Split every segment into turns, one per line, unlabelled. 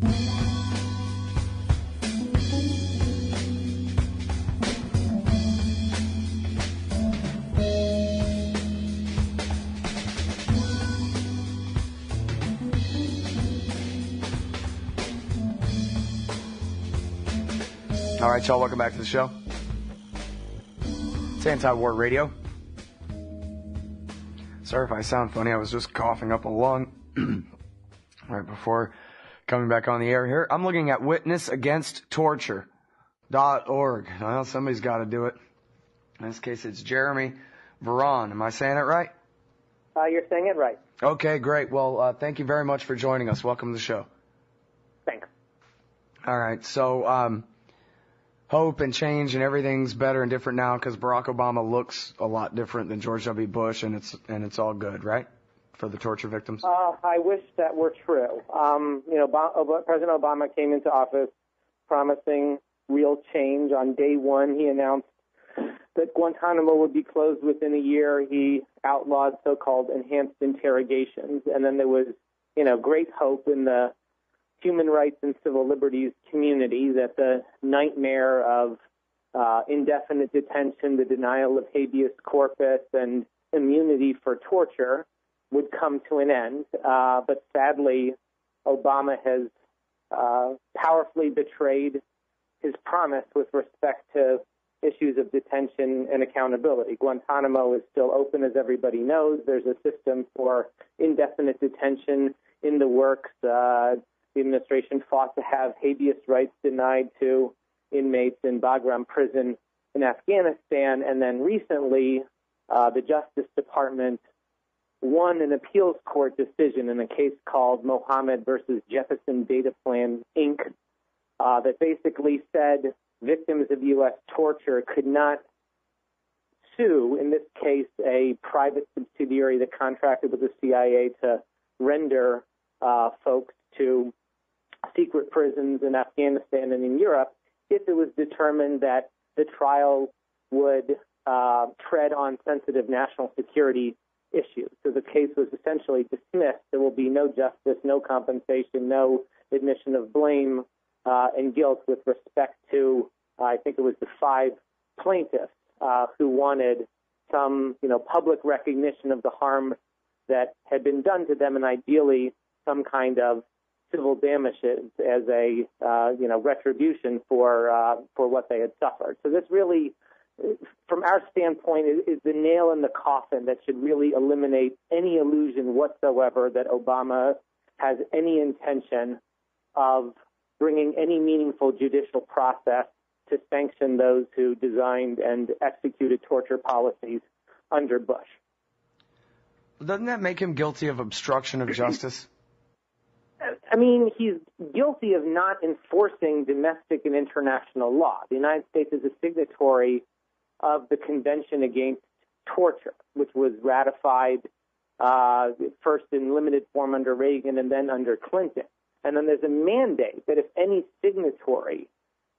All right, y'all, welcome back to the show. It's Anti-War Radio. Sorry if I sound funny. I was just coughing up a lung right before coming back on the air here. I'm looking at witnessagainsttorture.org. Well, somebody's got to do it. In this case, it's Jeremy Varon. Am I saying it right?
You're saying it right.
Okay, great. Well, thank you very much for joining us. Welcome to the show.
Thanks.
All right, so hope and change and everything's better and different now because Barack Obama looks a lot different than George W. Bush, and it's all good, right, for the torture victims?
I wish that were true. President Obama came into office promising real change. On day one, he announced that Guantanamo would be closed within a year. He outlawed so-called enhanced interrogations, and then there was, great hope in the human rights and civil liberties community that the nightmare of indefinite detention, the denial of habeas corpus, and immunity for torture would come to an end. But sadly, Obama has powerfully betrayed his promise with respect to issues of detention and accountability. Guantanamo is still open, as everybody knows. There's a system for indefinite detention in the works. The administration fought to have habeas rights denied to inmates in Bagram prison in Afghanistan. And then recently, the Justice Department won an appeals court decision in a case called Mohammed versus Jefferson Data Plan, Inc., that basically said victims of U.S. torture could not sue, in this case, a private subsidiary that contracted with the CIA to render folks to secret prisons in Afghanistan and in Europe if it was determined that the trial would tread on sensitive national security issues. So the case was essentially dismissed. There will be no justice, no compensation, no admission of blame and guilt with respect to, I think it was the 5 plaintiffs who wanted some, public recognition of the harm that had been done to them, and ideally some kind of civil damages as a retribution for what they had suffered. So this really, from our standpoint, is the nail in the coffin that should really eliminate any illusion whatsoever that Obama has any intention of bringing any meaningful judicial process to sanction those who designed and executed torture policies under Bush.
Doesn't that make him guilty of obstruction of justice?
I mean, he's guilty of not enforcing domestic and international law. The United States is a signatory of the Convention Against Torture, which was ratified first in limited form under Reagan and then under Clinton. And then there's a mandate that if any signatory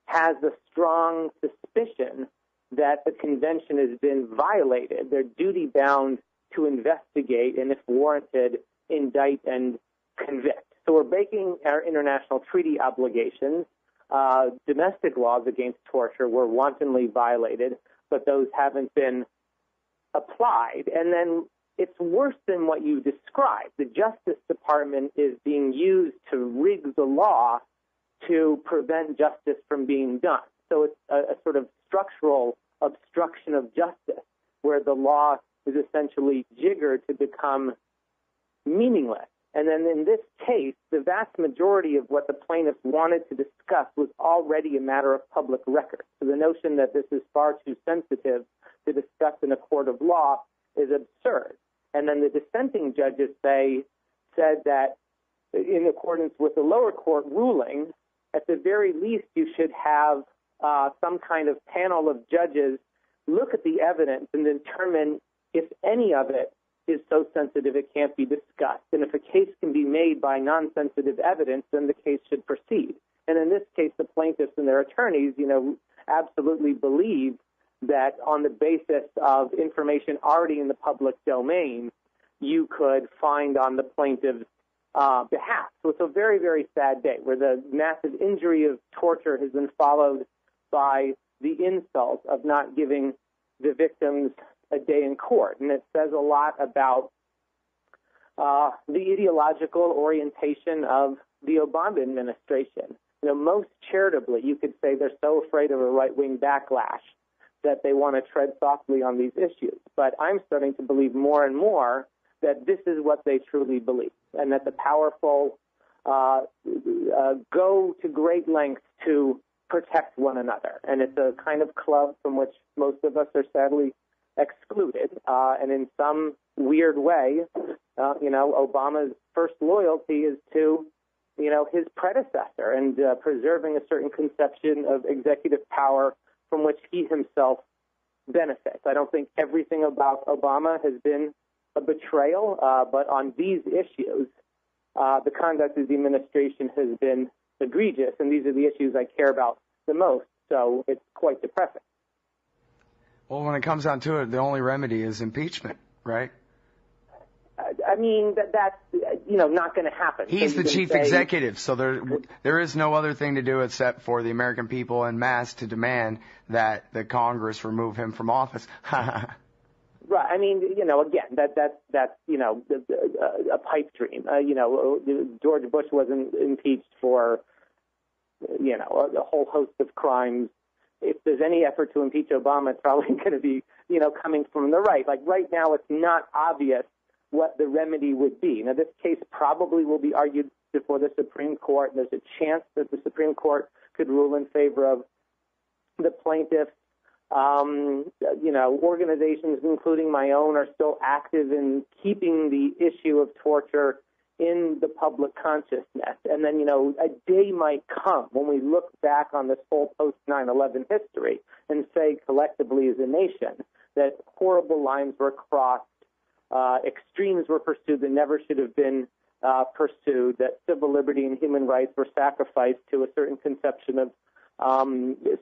has a strong suspicion that the convention has been violated, they're duty-bound to investigate and, if warranted, indict and convict. So we're breaking our international treaty obligations. Domestic laws against torture were wantonly violated, but those haven't been applied. And then it's worse than what you described. The Justice Department is being used to rig the law to prevent justice from being done. So it's a sort of structural obstruction of justice where the law is essentially jiggered to become meaningless. And then in this case, the vast majority of what the plaintiffs wanted to discuss was already a matter of public record. So the notion that this is far too sensitive to discuss in a court of law is absurd. And then the dissenting judges said that in accordance with the lower court ruling, at the very least you should have some kind of panel of judges look at the evidence and determine if any of it is so sensitive it can't be discussed. And if a case can be made by non-sensitive evidence, then the case should proceed. And in this case, the plaintiffs and their attorneys, absolutely believe that on the basis of information already in the public domain, you could find on the plaintiffs behalf. So it's a very, very sad day where the massive injury of torture has been followed by the insult of not giving the victims a day in court. And it says a lot about the ideological orientation of the Obama administration. You know, most charitably, you could say they're so afraid of a right-wing backlash that they want to tread softly on these issues. But I'm starting to believe more and more that this is what they truly believe, and that the powerful go to great lengths to protect one another. And it's a kind of club from which most of us are sadly excluded. And in some weird way, Obama's first loyalty is to, his predecessor and preserving a certain conception of executive power from which he himself benefits. I don't think everything about Obama has been a betrayal, but on these issues, the conduct of the administration has been egregious, and these are the issues I care about the most, so it's quite depressing.
Well, when it comes down to it, the only remedy is impeachment, right?
I mean, that's not going to happen.
He's the chief executive, so there is no other thing to do except for the American people en masse to demand that the Congress remove him from office.
Right. I mean, again, that's a pipe dream. George Bush wasn't impeached for, a whole host of crimes. If there's any effort to impeach Obama, it's probably going to be, coming from the right. Like right now, it's not obvious what the remedy would be. Now, this case probably will be argued before the Supreme Court. There's a chance that the Supreme Court could rule in favor of the plaintiffs. Organizations, including my own, are still active in keeping the issue of torture in the public consciousness. And then, a day might come when we look back on this whole post-9/11 history and say collectively as a nation that horrible lines were crossed, extremes were pursued that never should have been pursued, that civil liberty and human rights were sacrificed to a certain conception of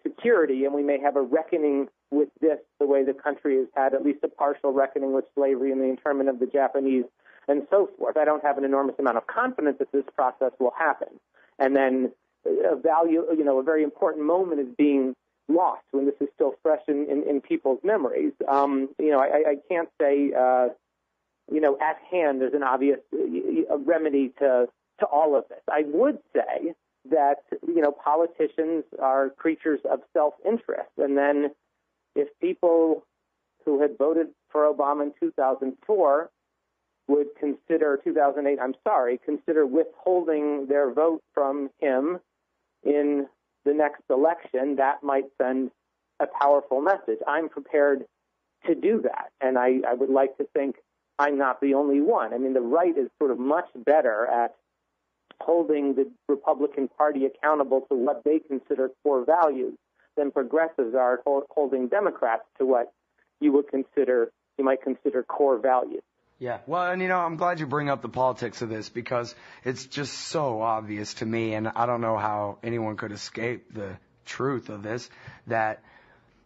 security, and we may have a reckoning with this the way the country has had at least a partial reckoning with slavery and the internment of the Japanese and so forth. I don't have an enormous amount of confidence that this process will happen. And then a very important moment is being lost when this is still fresh in people's memories. I can't say, at hand there's an obvious remedy to all of this. I would say that, politicians are creatures of self-interest. And then if people who had voted for Obama in 2004 would consider withholding their vote from him in the next election, that might send a powerful message. I'm prepared to do that. And I would like to think I'm not the only one. I mean, the right is sort of much better at holding the Republican Party accountable to what they consider core values than progressives are at holding Democrats to what you might consider core values.
Yeah, well, and I'm glad you bring up the politics of this because it's just so obvious to me, and I don't know how anyone could escape the truth of this, that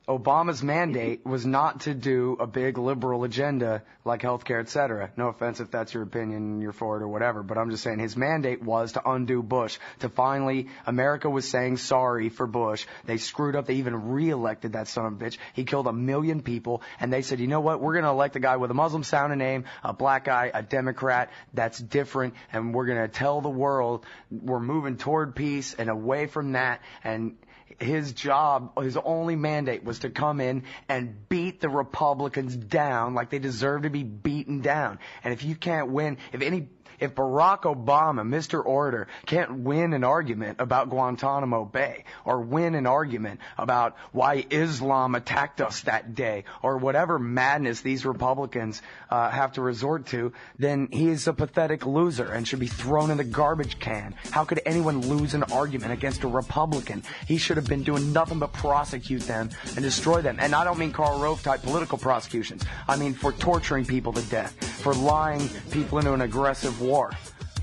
Obama's mandate was not to do a big liberal agenda like healthcare, et cetera. No offense if that's your opinion, you're for it or whatever, but I'm just saying his mandate was to undo Bush, to finally, America was saying sorry for Bush. They screwed up. They even re-elected that son of a bitch. He killed 1 million people, and they said, you know what, we're going to elect a guy with a Muslim-sounding name, a black guy, a Democrat, that's different, and we're going to tell the world we're moving toward peace and away from that, and his job, his only mandate was to come in and beat the Republicans down like they deserve to be beaten down. And if you can't win, if Barack Obama, Mr. Order, can't win an argument about Guantanamo Bay or win an argument about why Islam attacked us that day or whatever madness these Republicans have to resort to, then he is a pathetic loser and should be thrown in the garbage can. How could anyone lose an argument against a Republican? He should have been doing nothing but prosecute them and destroy them. And I don't mean Karl Rove type political prosecutions. I mean for torturing people to death, for lying people into an aggressive war,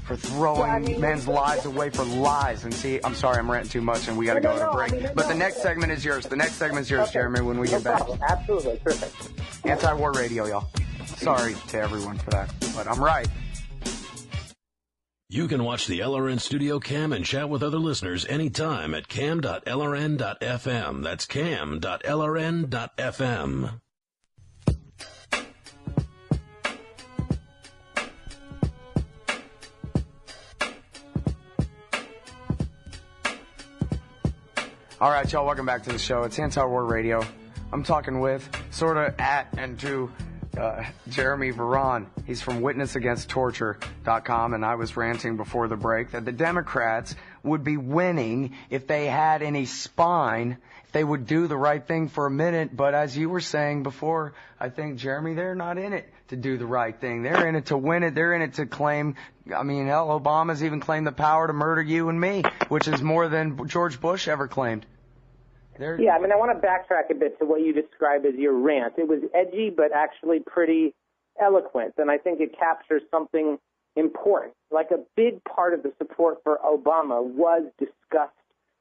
for throwing men's lives away for lies. And see, I'm sorry, I'm ranting too much, and we got to go to a break. But the next segment is yours. The next segment is yours, okay. Jeremy, when we get back.
Absolutely. Perfect.
Anti-war radio, y'all. Sorry to everyone for that, but I'm right.
You can watch the LRN Studio Cam and chat with other listeners anytime at cam.lrn.fm. That's cam.lrn.fm.
All right, y'all, welcome back to the show. It's Anti-War Radio. I'm talking with, sort of at and to, Jeremy Varon. He's from witnessagainsttorture.com, and I was ranting before the break that the Democrats would be winning if they had any spine, if they would do the right thing for a minute. But as you were saying before, I think, Jeremy, they're not in it to do the right thing. They're in it to win it. They're in it to claim, I mean, hell, Obama's even claimed the power to murder you and me, which is more than George Bush ever claimed.
Yeah, I mean, I want to backtrack a bit to what you described as your rant. It was edgy, but actually pretty eloquent, and I think it captures something important. Like, a big part of the support for Obama was discussed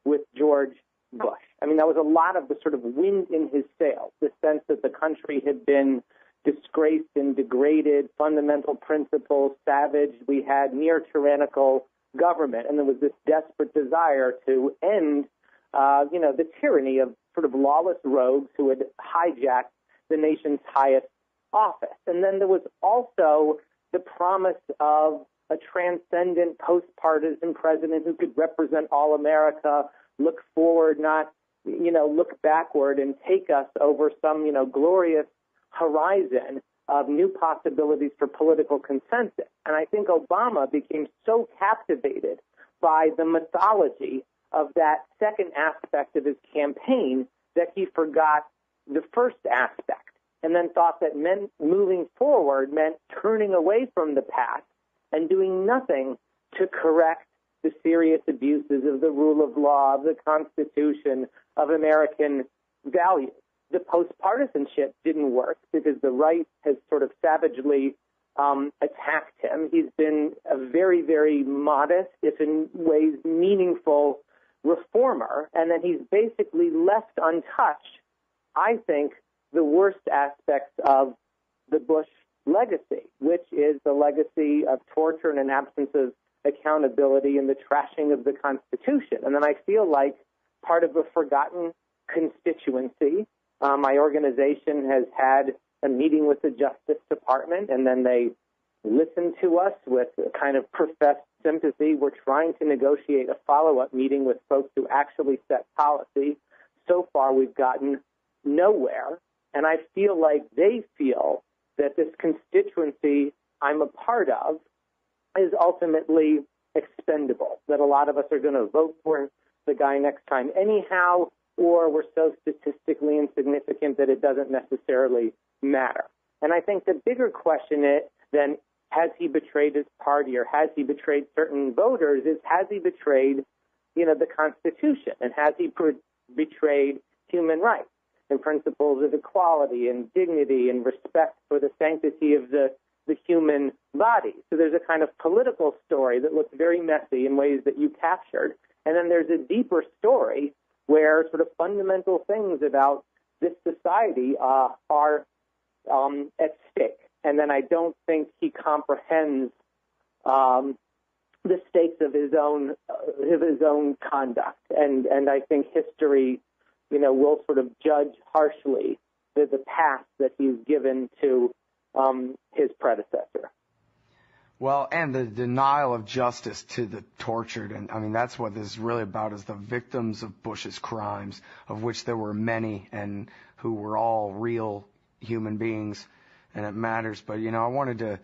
with George Bush. I mean, that was a lot of the sort of wind in his sails, the sense that the country had been disgraced and degraded, fundamental principles savaged. We had near tyrannical government, and there was this desperate desire to end the tyranny of sort of lawless rogues who had hijacked the nation's highest office. And then there was also the promise of a transcendent post-partisan president who could represent all America, look forward, not, look backward and take us over some, glorious horizon of new possibilities for political consensus. And I think Obama became so captivated by the mythology of that second aspect of his campaign that he forgot the first aspect, and then thought that moving forward meant turning away from the past and doing nothing to correct the serious abuses of the rule of law, of the Constitution, of American values. The post-partisanship didn't work because the right has sort of savagely attacked him. He's been a very, very modest, if in ways meaningful, reformer, and then he's basically left untouched, I think, the worst aspects of the Bush legacy, which is the legacy of torture and an absence of accountability and the trashing of the Constitution. And then I feel like part of a forgotten constituency. My organization has had a meeting with the Justice Department, and then they listened to us with a kind of professed sympathy. We're trying to negotiate a follow-up meeting with folks who actually set policy. So far, we've gotten nowhere, and I feel like they feel that this constituency I'm a part of is ultimately expendable, that a lot of us are going to vote for the guy next time anyhow, or we're so statistically insignificant that it doesn't necessarily matter. And I think the bigger question than has he betrayed his party or has he betrayed certain voters is, has he betrayed, the Constitution, and has he betrayed human rights and principles of equality and dignity and respect for the sanctity of the human body. So there's a kind of political story that looks very messy in ways that you captured, and then there's a deeper story where sort of fundamental things about this society are at stake. And then I don't think he comprehends the stakes of his own conduct. And I think history, will sort of judge harshly the path that he's given to his predecessor.
Well, and the denial of justice to the tortured. And I mean, that's what this is really about, is the victims of Bush's crimes, of which there were many and who were all real human beings. And it matters. But, I wanted to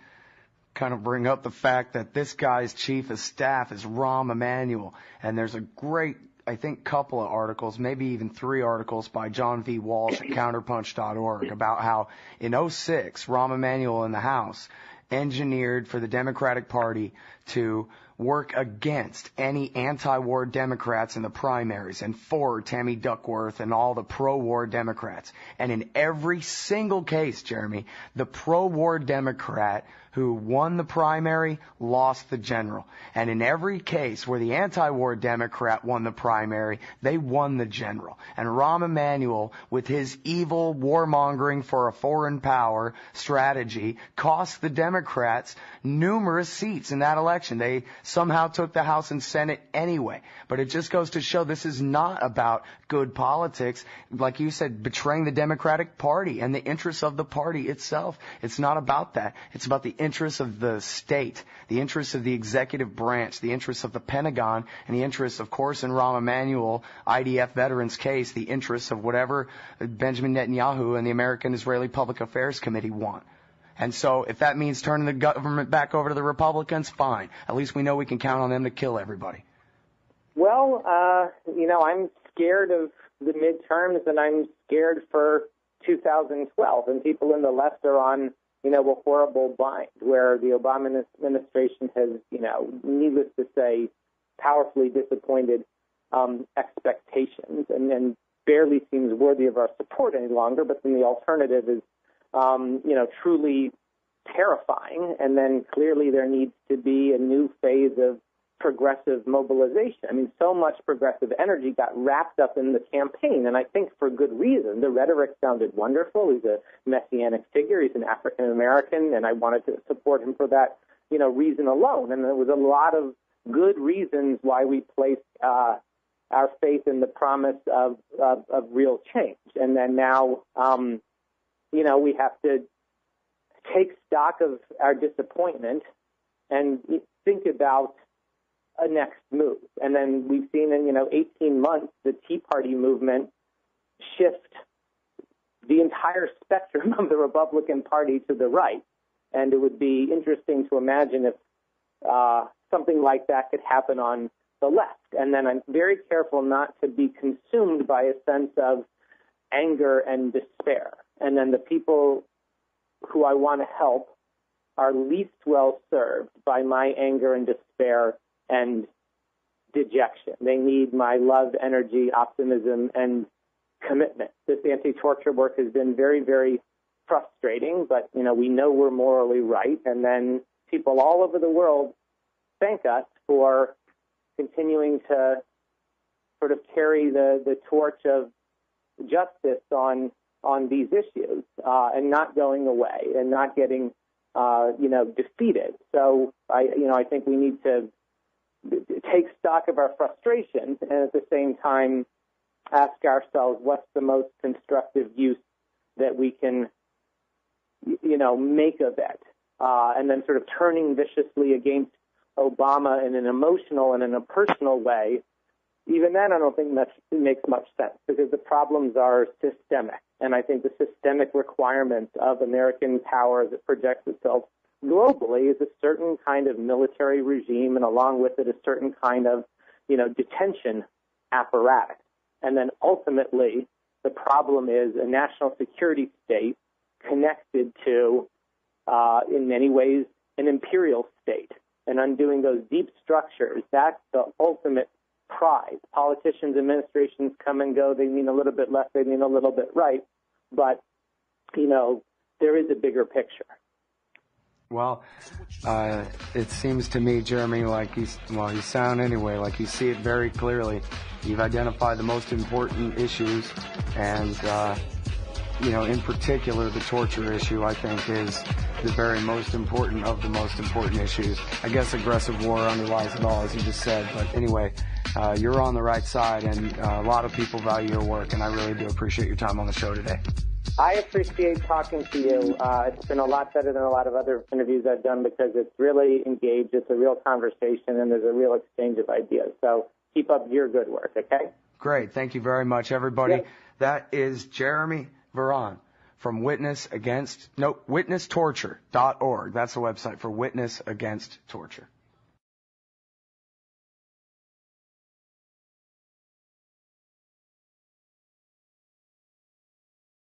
kind of bring up the fact that this guy's chief of staff is Rahm Emanuel. And there's a great, I think, couple of articles, maybe even 3 articles by John V. Walsh at counterpunch.org about how in 2006, Rahm Emanuel in the House engineered for the Democratic Party to work against any anti-war Democrats in the primaries and for Tammy Duckworth and all the pro-war Democrats. And in every single case, Jeremy, the pro-war Democrat who won the primary lost the general. And in every case where the anti-war Democrat won the primary, they won the general. And Rahm Emanuel, with his evil warmongering for a foreign power strategy, cost the Democrats numerous seats in that election. election. They somehow took the House and Senate anyway. But it just goes to show this is not about good politics. Like you said, betraying the Democratic Party and the interests of the party itself. It's not about that. It's about the interests of the state, the interests of the executive branch, the interests of the Pentagon, and the interests, of course, in Rahm Emanuel, IDF veterans case, the interests of whatever Benjamin Netanyahu and the American Israeli Public Affairs Committee want. And so if that means turning the government back over to the Republicans, fine. At least we know we can count on them to kill everybody.
Well, I'm scared of the midterms, and I'm scared for 2012. And people in the left are on, a horrible bind where the Obama administration has, needless to say, powerfully disappointed expectations and barely seems worthy of our support any longer. But then the alternative is, truly terrifying. And then clearly there needs to be a new phase of progressive mobilization. I mean, so much progressive energy got wrapped up in the campaign, and I think for good reason. The rhetoric sounded wonderful. He's a messianic figure. He's an African American, and I wanted to support him for that, reason alone. And there was a lot of good reasons why we placed our faith in the promise of real change. And then now, we have to take stock of our disappointment and think about a next move. And then we've seen in, 18 months, the Tea Party movement shift the entire spectrum of the Republican Party to the right. And it would be interesting to imagine if something like that could happen on the left. And then I'm very careful not to be consumed by a sense of anger and despair. And then the people who I want to help are least well served by my anger and despair and dejection. They need my love, energy, optimism, and commitment. This anti-torture work has been very, very frustrating, but, we know we're morally right. And then people all over the world thank us for continuing to sort of carry the torch of justice on these issues and not going away and not getting, defeated. So I think we need to take stock of our frustrations and at the same time ask ourselves what's the most constructive use that we can, make of it. And then sort of turning viciously against Obama in an emotional and in a personal way, even then I don't think that makes much sense because the problems are systemic. And I think the systemic requirements of American power as it projects itself globally is a certain kind of military regime and along with it a certain kind of, detention apparatus. And then ultimately the problem is a national security state connected to, in many ways, an imperial state. And undoing those deep structures, that's the ultimate prize. Politicians, administrations come and go. They mean a little bit left, they mean a little bit right. But, there is a bigger picture.
Well, it seems to me, Jeremy, like you sound anyway, like you see it very clearly. You've identified the most important issues, and, in particular, the torture issue, I think, is the very most important of the most important issues. I guess aggressive war underlies it all, as you just said. But anyway, you're on the right side, and a lot of people value your work, and I really do appreciate your time on the show today.
I appreciate talking to you. It's been a lot better than a lot of other interviews I've done because it's really engaged. It's a real conversation, and there's a real exchange of ideas. So keep up your good work, okay?
Great. Thank you very much, everybody.
Yep.
That is Jeremy Varon from witnesstorture.org. That's the website for Witness Against Torture.